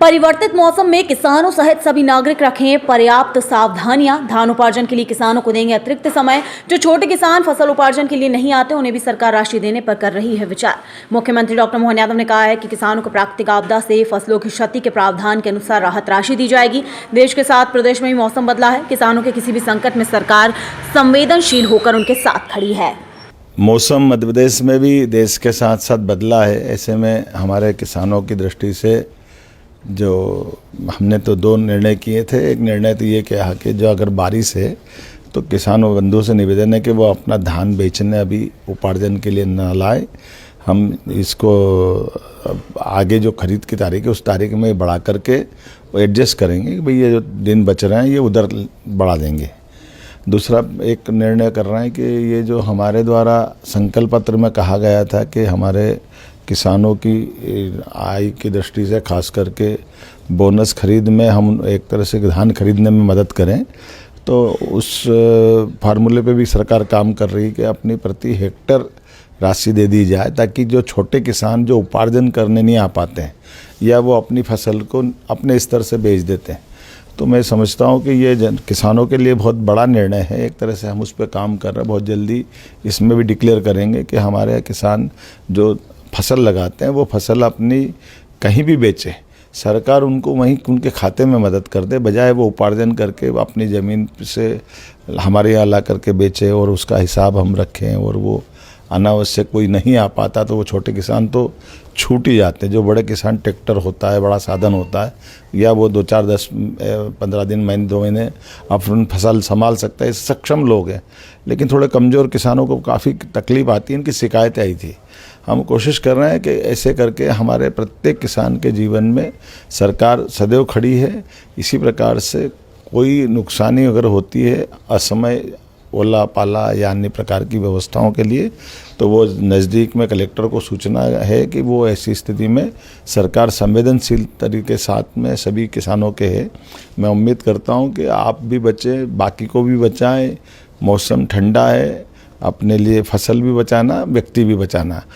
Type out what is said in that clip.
परिवर्तित मौसम में किसानों सहित सभी नागरिक रखें पर्याप्त सावधानियां। धान उपार्जन के लिए किसानों को देंगे अतिरिक्त समय। जो छोटे किसान फसल उपार्जन के लिए नहीं आते उन्हें भी सरकार राशि देने पर कर रही है विचार। मुख्यमंत्री डॉक्टर मोहन यादव ने कहा है कि किसानों को प्राकृतिक आपदा से फसलों की क्षति के प्रावधान के अनुसार राहत राशि दी जाएगी। देश के साथ प्रदेश में भी मौसम बदला है। किसानों के किसी भी संकट में सरकार संवेदनशील होकर उनके साथ खड़ी है। मौसम मध्य प्रदेश में भी देश के साथ साथ बदला है। ऐसे में हमारे किसानों की दृष्टि से जो हमने तो दो निर्णय किए थे। एक निर्णय तो ये कहा कि जो अगर बारिश है तो किसानों बंधुओं से निवेदन है कि वो अपना धान बेचने अभी उपार्जन के लिए न लाए। हम इसको आगे जो खरीद की तारीख है उस तारीख में बढ़ा करके वो एडजस्ट करेंगे कि भाई ये जो दिन बच रहे हैं ये उधर बढ़ा देंगे। दूसरा एक निर्णय कर रहे हैं कि ये जो हमारे द्वारा संकल्प पत्र में कहा गया था कि हमारे किसानों की आय की दृष्टि से खास करके बोनस खरीद में हम एक तरह से धान खरीदने में मदद करें, तो उस फार्मूले पे भी सरकार काम कर रही है कि अपनी प्रति हेक्टर राशि दे दी जाए, ताकि जो छोटे किसान जो उपार्जन करने नहीं आ पाते हैं या वो अपनी फसल को अपने स्तर से बेच देते हैं, तो मैं समझता हूँ कि ये किसानों के लिए बहुत बड़ा निर्णय है। एक तरह से हम उस पर काम कर रहे हैं। बहुत जल्दी इसमें भी डिक्लेयर करेंगे कि हमारे किसान जो फसल लगाते हैं वो फसल अपनी कहीं भी बेचे, सरकार उनको वहीं उनके खाते में मदद कर दे, बजाय वो उपार्जन करके अपनी ज़मीन से हमारे यहाँ ला करके बेचे और उसका हिसाब हम रखें। और वो अनावश्यक कोई नहीं आ पाता तो वो छोटे किसान तो छूट ही जाते हैं। जो बड़े किसान ट्रैक्टर होता है, बड़ा साधन होता है, या वो 2 4 10 15 दिन महीने 2 महीने अपन फसल संभाल सकता है, सक्षम लोग हैं। लेकिन थोड़े कमज़ोर किसानों को काफ़ी तकलीफ आती है। इनकी शिकायतें आई थी। हम कोशिश कर रहे हैं कि ऐसे करके हमारे प्रत्येक किसान के जीवन में सरकार सदैव खड़ी है। इसी प्रकार से कोई नुकसानी अगर होती है असमय ओला पाला या अन्य प्रकार की व्यवस्थाओं के लिए, तो वो नज़दीक में कलेक्टर को सूचना है कि वो ऐसी स्थिति में सरकार संवेदनशील तरीके साथ में सभी किसानों के है। मैं उम्मीद करता हूँ कि आप भी बचें, बाकी को भी बचाएं। मौसम ठंडा है, अपने लिए फसल भी बचाना, व्यक्ति भी बचाना।